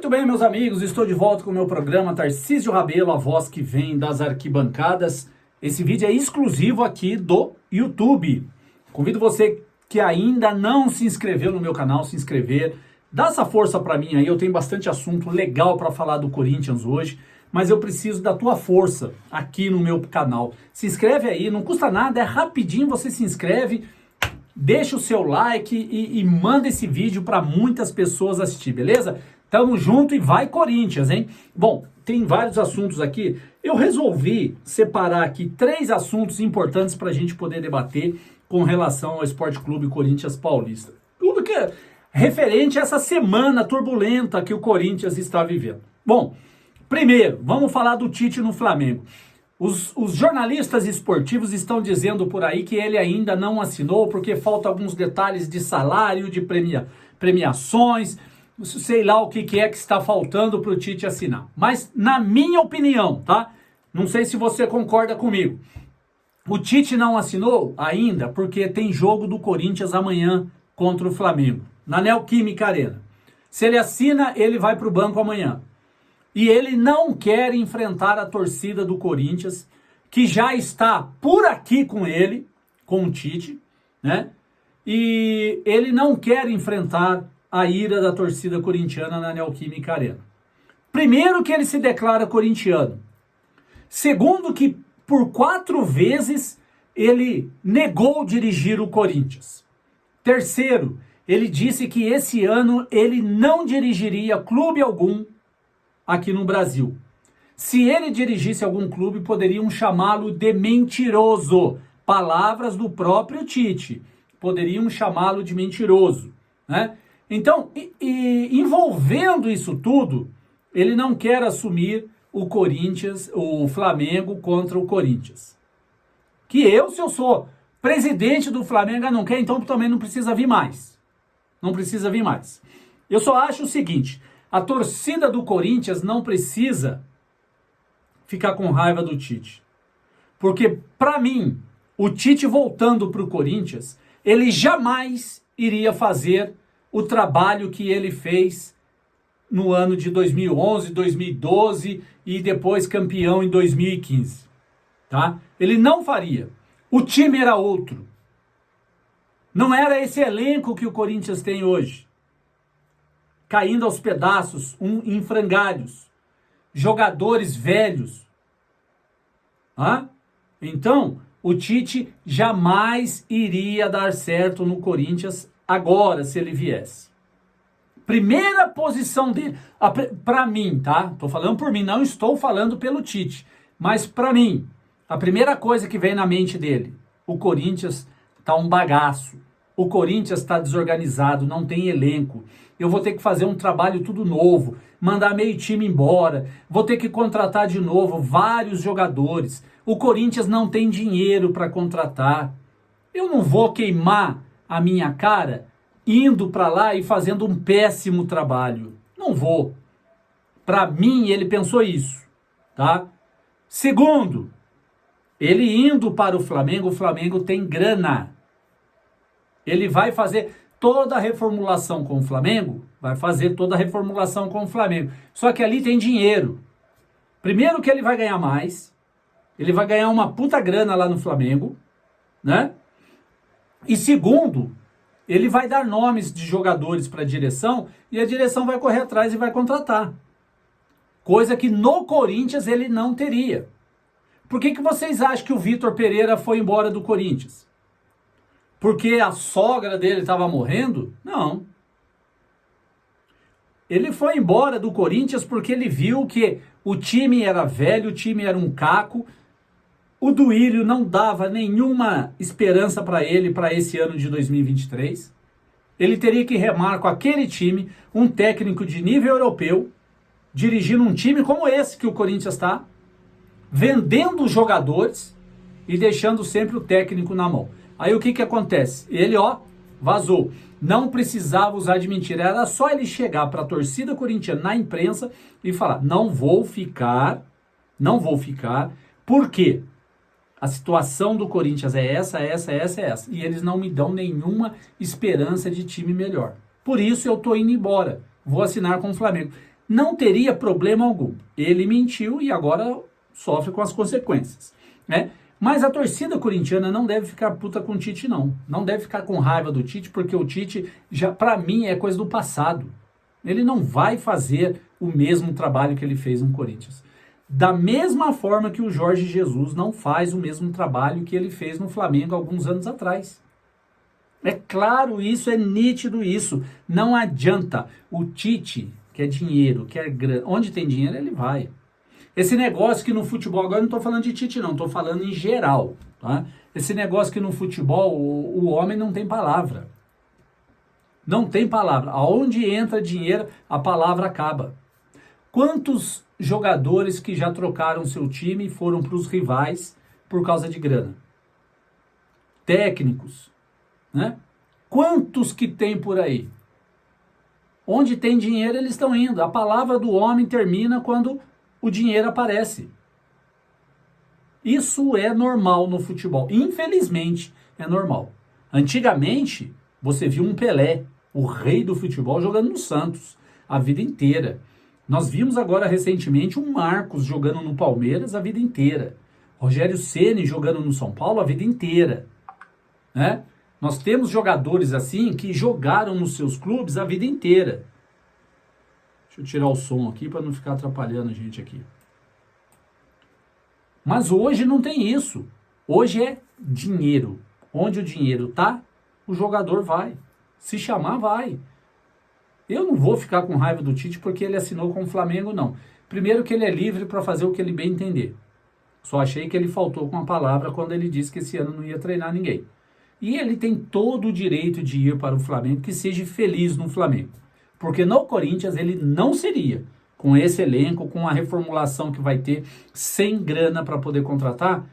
Muito bem, meus amigos, estou de volta com o meu programa Tarcísio Rabelo, a voz que vem das arquibancadas. Esse vídeo é exclusivo aqui do YouTube. Convido você que ainda não se inscreveu no meu canal, se inscrever. Dá essa força para mim aí, eu tenho bastante assunto legal para falar do Corinthians hoje, mas eu preciso da tua força aqui no meu canal. Se inscreve aí, não custa nada, é rapidinho, você se inscreve, deixa o seu like e manda esse vídeo para muitas pessoas assistir, beleza? Tamo junto e vai Corinthians, hein? Bom, tem vários assuntos aqui. Eu resolvi separar aqui 3 assuntos importantes para a gente poder debater com relação ao Esporte Clube Corinthians Paulista. Tudo que é referente a essa semana turbulenta que o Corinthians está vivendo. Bom, primeiro, vamos falar do Tite no Flamengo. Os jornalistas esportivos estão dizendo por aí que ele ainda não assinou porque faltam alguns detalhes de salário, de premiações, sei lá o que é que está faltando para o Tite assinar. Mas na minha opinião, tá? Não sei se você concorda comigo. O Tite não assinou ainda porque tem jogo do Corinthians amanhã contra o Flamengo, na Neoquímica Arena. Se ele assina, ele vai para o banco amanhã. E ele não quer enfrentar a torcida do Corinthians, que já está por aqui com ele, com o Tite, né? E ele não quer enfrentar a ira da torcida corintiana na Neoquímica Arena. Primeiro, que ele se declara corintiano. Segundo, que por 4 vezes ele negou dirigir o Corinthians. Terceiro, ele disse que esse ano ele não dirigiria clube algum aqui no Brasil. Se ele dirigisse algum clube, poderiam chamá-lo de mentiroso. Palavras do próprio Tite. Poderiam chamá-lo de mentiroso, né? Então, envolvendo isso tudo, ele não quer assumir o Corinthians, o Flamengo contra o Corinthians. Que eu, se eu sou presidente do Flamengo, não quer, então também não precisa vir mais. Não precisa vir mais. Eu só acho o seguinte, a torcida do Corinthians não precisa ficar com raiva do Tite. Porque, para mim, o Tite voltando para o Corinthians, ele jamais iria fazer o trabalho que ele fez no ano de 2011, 2012 e depois campeão em 2015. Tá? Ele não faria. O time era outro. Não era esse elenco que o Corinthians tem hoje. Caindo aos pedaços, em frangalhos. Jogadores velhos. Então, o Tite jamais iria dar certo no Corinthians agora, se ele viesse. Primeira posição dele, para mim, tá? Tô falando por mim, não estou falando pelo Tite. Mas para mim, a primeira coisa que vem na mente dele, o Corinthians tá um bagaço. O Corinthians está desorganizado, não tem elenco. Eu vou ter que fazer um trabalho tudo novo, mandar meio time embora, vou ter que contratar de novo vários jogadores. O Corinthians não tem dinheiro para contratar. Eu não vou queimar a minha cara indo para lá e fazendo um péssimo trabalho. Não vou. Para mim, ele pensou isso, tá? Segundo, ele indo para o Flamengo tem grana. Ele vai fazer toda a reformulação com o Flamengo, vai fazer toda a reformulação com o Flamengo. Só que ali tem dinheiro. Primeiro que ele vai ganhar mais, ele vai ganhar uma puta grana lá no Flamengo, né? E segundo, ele vai dar nomes de jogadores para a direção e a direção vai correr atrás e vai contratar. Coisa que no Corinthians ele não teria. Por que vocês acham que o Vitor Pereira foi embora do Corinthians? Porque a sogra dele estava morrendo? Não. Ele foi embora do Corinthians porque ele viu que o time era velho, o time era um caco. O Duílio não dava nenhuma esperança para ele para esse ano de 2023. Ele teria que remar com aquele time, um técnico de nível europeu, dirigindo um time como esse que o Corinthians está, vendendo os jogadores e deixando sempre o técnico na mão. Aí o que acontece? Ele, vazou. Não precisava usar de mentira. Era só ele chegar para a torcida corintiana na imprensa e falar, não vou ficar. Por quê? A situação do Corinthians é essa. E eles não me dão nenhuma esperança de time melhor. Por isso eu tô indo embora. Vou assinar com o Flamengo. não teria problema algum. Ele mentiu e agora sofre com as consequências, né? Mas a torcida corintiana não deve ficar puta com o Tite, não. Não deve ficar com raiva do Tite, porque o Tite, já para mim, é coisa do passado. Ele não vai fazer o mesmo trabalho que ele fez no Corinthians. Da mesma forma que o Jorge Jesus não faz o mesmo trabalho que ele fez no Flamengo alguns anos atrás. É claro isso, é nítido isso. Não adianta. O Tite quer dinheiro, quer grana. Onde tem dinheiro, ele vai. Esse negócio que no futebol, agora não estou falando de Tite não, estou falando em geral. Tá? Esse negócio que no futebol o homem não tem palavra. Não tem palavra. Aonde entra dinheiro, a palavra acaba. Quantos jogadores que já trocaram seu time e foram para os rivais por causa de grana? Técnicos, né? Quantos que tem por aí? Onde tem dinheiro, eles estão indo. A palavra do homem termina quando o dinheiro aparece. Isso é normal no futebol. Infelizmente, é normal. Antigamente, você viu um Pelé, o rei do futebol, jogando no Santos a vida inteira. Nós vimos agora recentemente um Marcos jogando no Palmeiras a vida inteira. Rogério Ceni jogando no São Paulo a vida inteira. Né? Nós temos jogadores assim que jogaram nos seus clubes a vida inteira. Deixa eu tirar o som aqui para não ficar atrapalhando a gente aqui. Mas hoje não tem isso. Hoje é dinheiro. Onde o dinheiro tá, o jogador vai. Se chamar, vai. Eu não vou ficar com raiva do Tite porque ele assinou com o Flamengo, não. Primeiro que ele é livre para fazer o que ele bem entender. Só achei que ele faltou com a palavra quando ele disse que esse ano não ia treinar ninguém. E ele tem todo o direito de ir para o Flamengo, que seja feliz no Flamengo. Porque no Corinthians ele não seria. Com esse elenco, com a reformulação que vai ter, sem grana para poder contratar,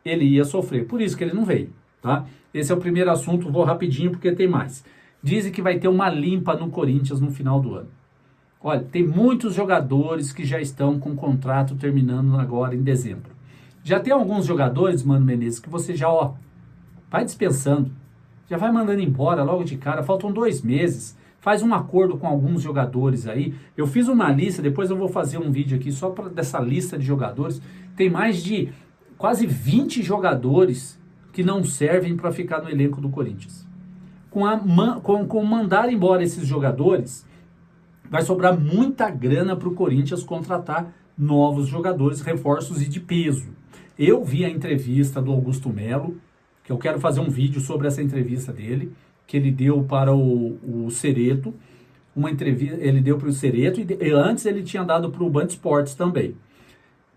ele ia sofrer. Por isso que ele não veio, tá? Esse é o primeiro assunto, vou rapidinho porque tem mais. Dizem que vai ter uma limpa no Corinthians no final do ano. Olha, tem muitos jogadores que já estão com contrato terminando agora em dezembro. Já tem alguns jogadores, Mano Menezes, que você já, vai dispensando. Já vai mandando embora logo de cara, faltam 2 meses. Faz um acordo com alguns jogadores aí. Eu fiz uma lista, depois eu vou fazer um vídeo aqui só dessa lista de jogadores. Tem mais de quase 20 jogadores que não servem para ficar no elenco do Corinthians. Com mandar embora esses jogadores, vai sobrar muita grana para o Corinthians contratar novos jogadores, reforços e de peso. Eu vi a entrevista do Augusto Melo, que eu quero fazer um vídeo sobre essa entrevista dele, que ele deu para o Cereto. Uma entrevista, ele deu para o Cereto e antes ele tinha dado para o Band Esportes também.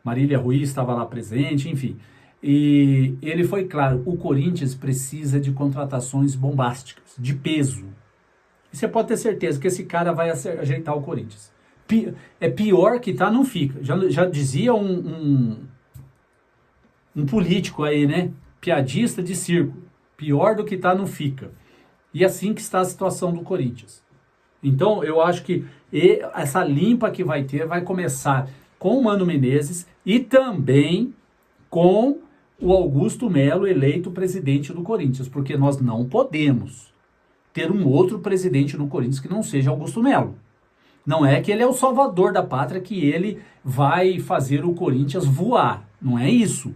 Marília Ruiz estava lá presente, enfim. E ele foi claro, o Corinthians precisa de contratações bombásticas, de peso. E você pode ter certeza que esse cara vai ajeitar o Corinthians. É pior que tá, não fica. Já dizia um político aí, né? Piadista de circo. Pior do que tá, não fica. E assim que está a situação do Corinthians. Então, eu acho que essa limpa que vai ter vai começar com o Mano Menezes e também com o Augusto Melo eleito presidente do Corinthians, porque nós não podemos ter um outro presidente no Corinthians que não seja Augusto Melo. Não é que ele é o salvador da pátria, que ele vai fazer o Corinthians voar. Não é isso.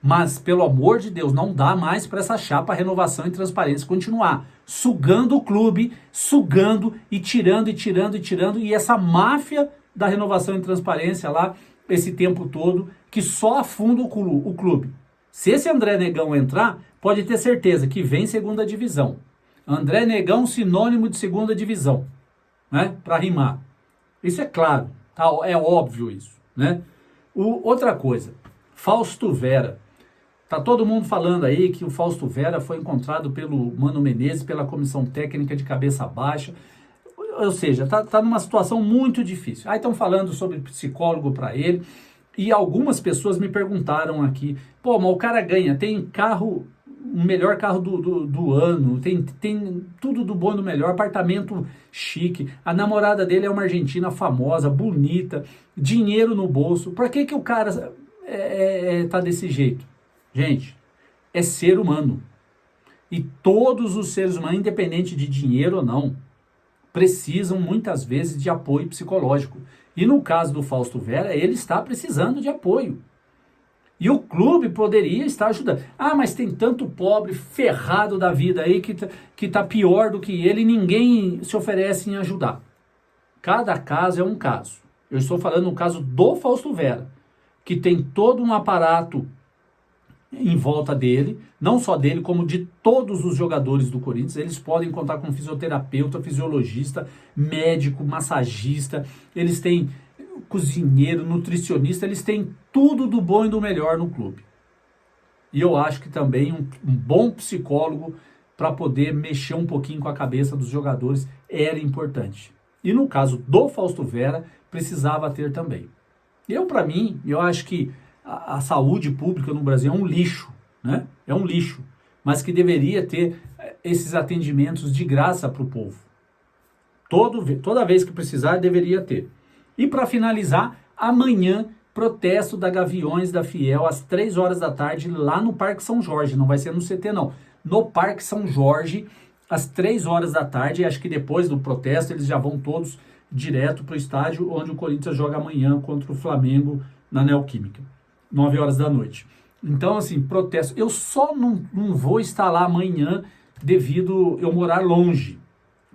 Mas, pelo amor de Deus, não dá mais para essa chapa Renovação e Transparência continuar sugando o clube, sugando e tirando, e essa máfia da Renovação e Transparência lá, esse tempo todo, que só afunda o clube. Se esse André Negão entrar, pode ter certeza que vem segunda divisão. André Negão, sinônimo de segunda divisão, né? Para rimar. Isso é claro, tá? É óbvio isso, né? Outra coisa, Fausto Vera. Tá todo mundo falando aí que o Fausto Vera foi encontrado pelo Mano Menezes, pela comissão técnica de cabeça baixa. Ou seja, tá numa situação muito difícil. Aí estão falando sobre psicólogo para ele. E algumas pessoas me perguntaram aqui, pô, mas o cara ganha, tem carro, o melhor carro do ano, tem tudo do bom e do melhor, apartamento chique, a namorada dele é uma argentina famosa, bonita, dinheiro no bolso. Por que o cara tá desse jeito? Gente, é ser humano. E todos os seres humanos, independente de dinheiro ou não, precisam muitas vezes de apoio psicológico. E no caso do Fausto Vera, ele está precisando de apoio. E o clube poderia estar ajudando. Ah, mas tem tanto pobre ferrado da vida aí que tá pior do que ele e ninguém se oferece em ajudar. Cada caso é um caso. Eu estou falando no caso do Fausto Vera, que tem todo um aparato em volta dele, não só dele, como de todos os jogadores do Corinthians. Eles podem contar com fisioterapeuta, fisiologista, médico, massagista, eles têm cozinheiro, nutricionista, eles têm tudo do bom e do melhor no clube. E eu acho que também um bom psicólogo para poder mexer um pouquinho com a cabeça dos jogadores era importante. E no caso do Fausto Vera, precisava ter também. Para mim, eu acho que a saúde pública no Brasil é um lixo, né? É um lixo, mas que deveria ter esses atendimentos de graça para o povo. Toda vez que precisar, deveria ter. E para finalizar, amanhã, protesto da Gaviões da Fiel, às 3 horas da tarde, lá no Parque São Jorge. Não vai ser no CT, não. No Parque São Jorge, às 3 horas da tarde. Acho que depois do protesto, eles já vão todos direto para o estádio onde o Corinthians joga amanhã contra o Flamengo na Neoquímica, 9 horas da noite. Então, assim, protesto. Eu só não vou estar lá amanhã devido eu morar longe.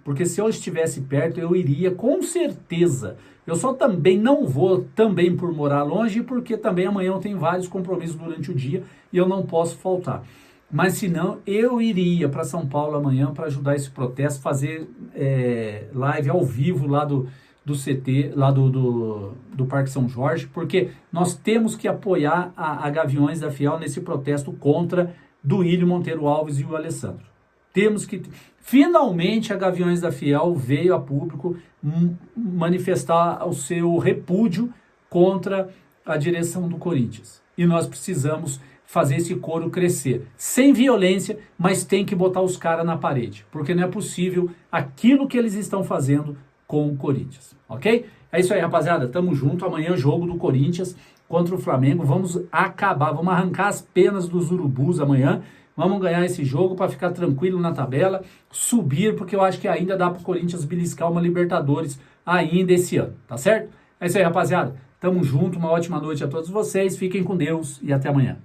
Porque se eu estivesse perto, eu iria com certeza. Eu só também não vou, também por morar longe, porque também amanhã eu tenho vários compromissos durante o dia e eu não posso faltar. Mas se não, eu iria para São Paulo amanhã para ajudar esse protesto, fazer live ao vivo lá do CT, lá do Parque São Jorge, porque nós temos que apoiar a Gaviões da Fiel nesse protesto contra Duílio Monteiro Alves e o Alessandro. Temos que... Finalmente a Gaviões da Fiel veio a público manifestar o seu repúdio contra a direção do Corinthians. E nós precisamos fazer esse coro crescer. Sem violência, mas tem que botar os caras na parede. Porque não é possível aquilo que eles estão fazendo com o Corinthians. Ok? É isso aí, rapaziada. Tamo junto. Amanhã é o jogo do Corinthians contra o Flamengo. Vamos arrancar as penas dos urubus amanhã. Vamos ganhar esse jogo para ficar tranquilo na tabela, subir, porque eu acho que ainda dá para o Corinthians beliscar uma Libertadores ainda esse ano, tá certo? É isso aí, rapaziada. Tamo junto, uma ótima noite a todos vocês, fiquem com Deus e até amanhã.